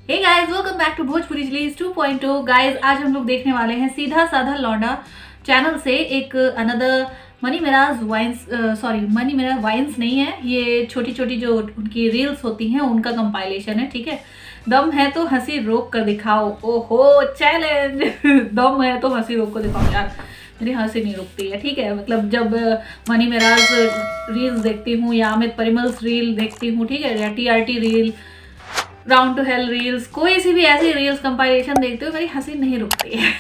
Hey guys, welcome back to Bhojpuri release 2.0। Guys, आज हम लोग देखने वाले हैं सीधा साधा लौंडा चैनल से एक another money mirage wines, money mirage wines नहीं है, ये छोटी छोटी जो उनकी रील्स होती हैं उनका कंपाइलेशन है। ठीक है, दम है तो हंसी रोक कर दिखाओ। ओहो चैलेंज दम है तो हंसी रोक कर दिखाओ। यार मेरी हंसी नहीं रुकती है। ठीक है, मतलब जब मनी मिराज रील्स देखती हूँ या अमित परिमल्स रील देखती हूँ, ठीक है, या TRT reel, round two hell reels, कोई सी भी ऐसी रील्स कंपाइलेशन देखते हो मेरी हंसी नहीं रुकती है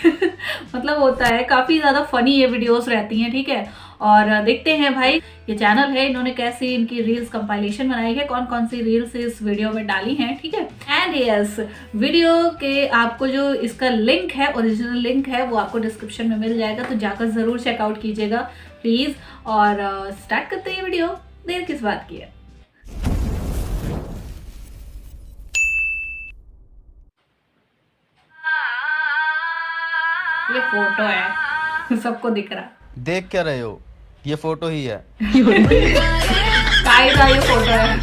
मतलब होता है, काफ़ी ज़्यादा फनी ये वीडियोस रहती हैं। ठीक है, और देखते हैं भाई ये चैनल है, इन्होंने कैसी इनकी रील्स कंपाइलेशन बनाई है, कौन कौन सी रील्स इस वीडियो में डाली हैं। ठीक है, एंड यस, वीडियो के आपको जो इसका लिंक है, ओरिजिनल लिंक है, वो आपको डिस्क्रिप्शन में मिल जाएगा, तो जाकर ज़रूर चेकआउट कीजिएगा प्लीज़। और स्टार्ट करते हैं वीडियो, देर किस बात की है। ये फोटो है सबको दिख रहा। देख क्या रहे हो, ये फोटो ही है। गाइस, ये फोटो है।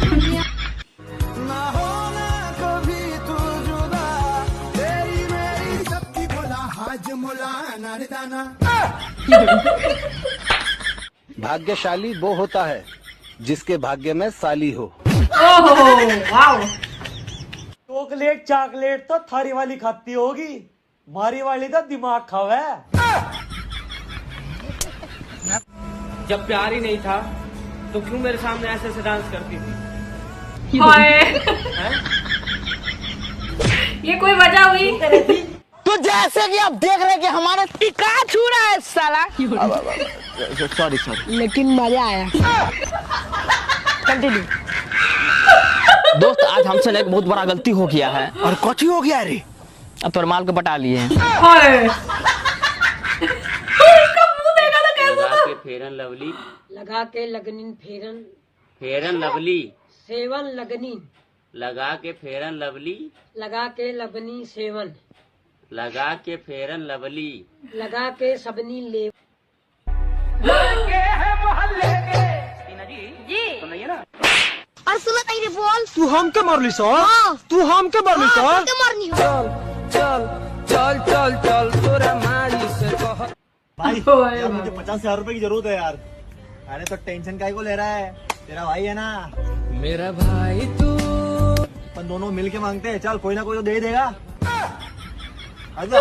भाग्यशाली वो होता है जिसके भाग्य में साली हो। ओहो वाओ। चॉकलेट चॉकलेट तो थारी वाली खाती होगी, मारी वाली तो दिमाग खावे। जब प्यार ही नहीं था तो क्यों मेरे सामने ऐसे ऐसे डांस करती थी? ये कोई वजह हुई? तो जैसे कि आप देख रहे हैं कि हमारा टिका छू रहा है साला। सॉरी लेकिन मजा आया। कंटिन्यू। दोस्त, आज हमसे एक बहुत बड़ा गलती हो गया है। और कौची हो गया रे? अब तो माल को बटा लिए हैं। लगा के फेरन लवली, लगा के लगनीन फेरन, फेरन लवली, सेवन लगनीन, लगा के फेरन लवली, लगा के लबनी सेवन, लगा के फेरन लवली, लगा के सबनी ले। और सुनो तेरी बोल, तू हम के मारली सो? तू हम के मारली सो? तो मरनी हो। भाई यार, मुझे 50,000 रुपए की जरूरत है यार। अरे तो टेंशन काहे को ले रहा है, तेरा भाई है ना। मेरा भाई तू। अपन दोनों मिल के मांगते हैं, चल कोई ना कोई तो दे ही देगा। आजा।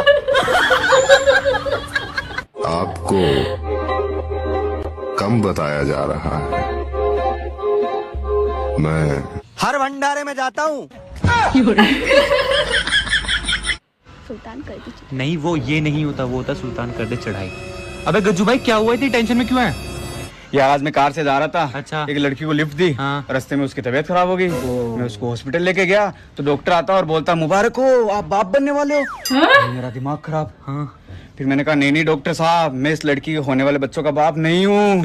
आपको कम बताया जा रहा है, मैं हर भंडारे में जाता हूँ। सुल्तान कर दीजिए। नहीं, वो ये नहीं होता, वो होता सुल्तान कर दे चढ़ाई। अबे गज्जू भाई, क्या हुआ? इतनी टेंशन में क्यों है? यार आज मैं कार से जा रहा था। अच्छा। एक लड़की को लिफ्ट दी। हाँ। रास्ते में उसकी तबीयत खराब हो गई। मैं उसको हॉस्पिटल लेके गया तो डॉक्टर आता और बोलता, मुबारक हो, आप बाप बनने वाले हो। मेरा दिमाग खराब। हाँ। फिर मैंने कहा, नहीं डॉक्टर साहब, मैं इस लड़की के होने वाले बच्चों का बाप नहीं हूँ।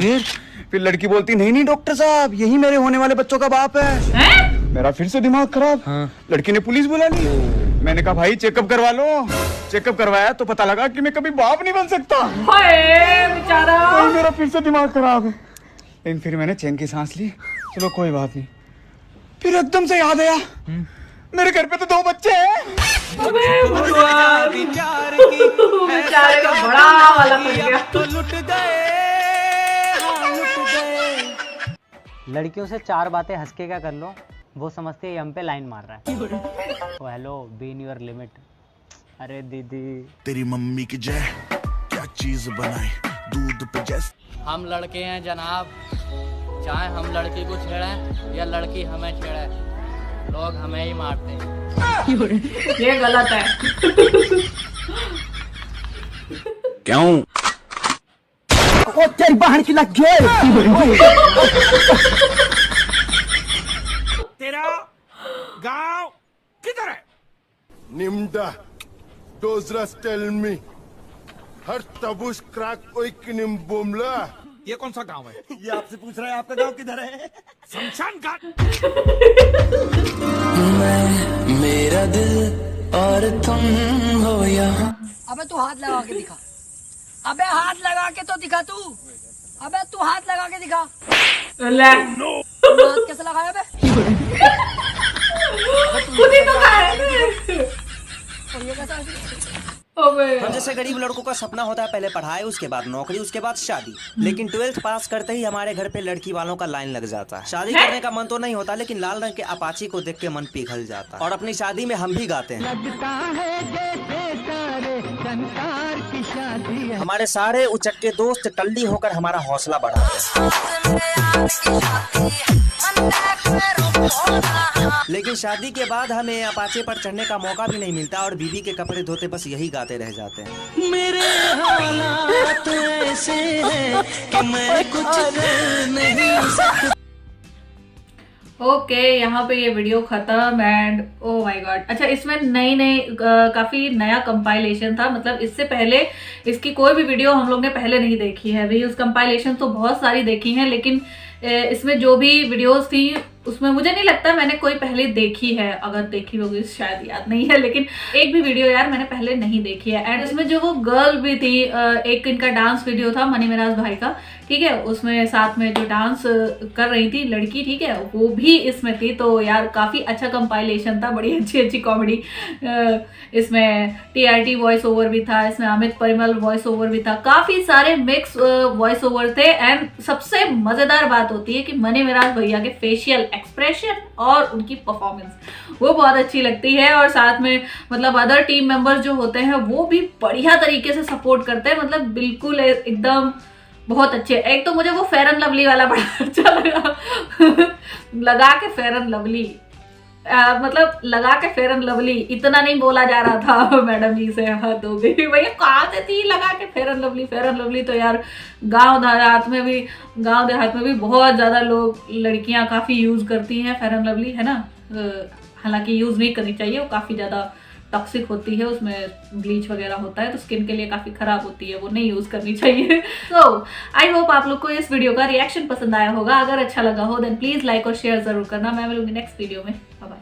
फिर लड़की बोलती, नहीं डॉक्टर साहब, यही मेरे होने वाले बच्चों का बाप है। मेरा फिर से दिमाग खराब। हाँ। लड़की ने पुलिस बुला ली। मैंने कहा, भाई चेकअप करवा लो। चेकअप करवाया तो पता लगा कि मैं कभी बाप नहीं बन सकता। बेचारा। तो मेरा फिर से दिमाग खराब है। लेकिन फिर मैंने चैन की सांस ली, चलो कोई बात नहीं। फिर एकदम से याद आया, मेरे घर पे तो 2 बच्चे हैं। बेचारे का बड़ा वाला फंस गया। तो लुट गए। लड़कियों से 4 बातें हंस के क्या कर लो, वो समझते हैं हम पे लाइन मार रहा है। Oh hello, be in your limit. अरे दीदी, तेरी मम्मी की जय, क्या चीज बनाई दूध पे जैसे। हम लड़के हैं जनाब, चाहे हम लड़की को छेड़ें या लड़की हमें छेड़े, लोग हमें ही मारते हैं। ये गलत है। क्यों? ओ तेरी बहन की लग गई। तेरा गांव किधर है? निम्डा डोजरस टेल मी हर तबुश क्रैक कोई किनिम बोमला। ये कौन सा गांव है? ये आपसे पूछ रहा है, आपका गांव किधर है? शमशान घाट। मेरा दिल और तुम हो यहाँ। अबे तू हाथ लगा के दिखा, अबे हाथ लगा के तो दिखा तू, अबे तू हाथ लगा के दिखा। हाथ कैसे लगाया बे? खुद ही तो खाया। हम जैसे गरीब लड़कों का सपना होता है पहले पढ़ाई, उसके बाद नौकरी, उसके बाद शादी। लेकिन 12th पास करते ही हमारे घर पे लड़की वालों का लाइन लग जाता है। शादी करने का मन तो नहीं होता, लेकिन लाल रंग के अपाची को देख के मन पिघल जाता है। और अपनी शादी में हम भी गाते हैं, लगता है जैसे सारे संसार की शादी है। हमारे सारे उचक्के दोस्त टल्ली होकर हमारा हौसला बढ़ाते हैं। लेकिन शादी के बाद हमें अपाचे पर चढ़ने का मौका भी नहीं मिलता और बीवी के कपड़े धोते बस यही गाते रह जाते हैं। मेरे हालात ऐसे हैं कि मैं कुछ कर नहीं सकता। ओके, यहाँ पे ये वीडियो खत्म एंड ओ माय गॉड। अच्छा, इसमें नई काफी नया कंपाइलेशन था, मतलब इससे पहले इसकी कोई भी वीडियो हम लोग ने पहले नहीं देखी है। रील्स कंपाइलेशन तो बहुत सारी देखी हैं, लेकिन इसमें जो भी वीडियोस थी उसमें मुझे नहीं लगता मैंने कोई पहले देखी है। अगर देखी होगी शायद याद नहीं है, लेकिन एक भी वीडियो यार मैंने पहले नहीं देखी है। एंड इसमें जो वो गर्ल भी थी, एक इनका डांस वीडियो था मनी मिराज भाई का, ठीक है, उसमें साथ में जो डांस कर रही थी लड़की, ठीक है, वो भी इसमें थी। तो यार काफी अच्छा कंपाइलेशन था, बड़ी अच्छी कॉमेडी। इसमें TRT वॉइस ओवर भी था, इसमें अमित परिमल वॉइस ओवर भी था, काफी सारे mix voice over the. And सबसे मजेदार बात होती है कि मनी मिराज भैया के फेशियल एक्सप्रेशन और उनकी परफॉर्मेंस वो बहुत अच्छी लगती है। और साथ में मतलब अदर टीम मेंबर्स जो होते हैं वो भी बढ़िया तरीके से सपोर्ट करते हैं, मतलब बिल्कुल एकदम बहुत अच्छे। एक तो मुझे वो फेयर एंड लवली वाला बड़ा अच्छा लगा लगा के फेयर एंड लवली, मतलब लगा के फेयर एंड लवली, इतना नहीं बोला जा रहा था मैडम जी से। हद हो गई भैया, कहाँ से थी लगा के fair and lovely. Fair and lovely तो यार गांव देहात में भी बहुत ज्यादा लोग, लड़कियां काफी यूज करती हैं फेयर एंड लवली, है ना। हालांकि यूज नहीं करनी चाहिए, वो काफी ज्यादा टॉक्सिक होती है, उसमें ब्लीच वगैरह होता है तो स्किन के लिए काफी खराब होती है, वो नहीं यूज करनी चाहिए। तो आई होप आप लोग को इस वीडियो का रिएक्शन पसंद आया होगा। अगर अच्छा लगा हो देन प्लीज लाइक और शेयर जरूर करना। मैं मिलूंगी नेक्स्ट वीडियो में। बाय।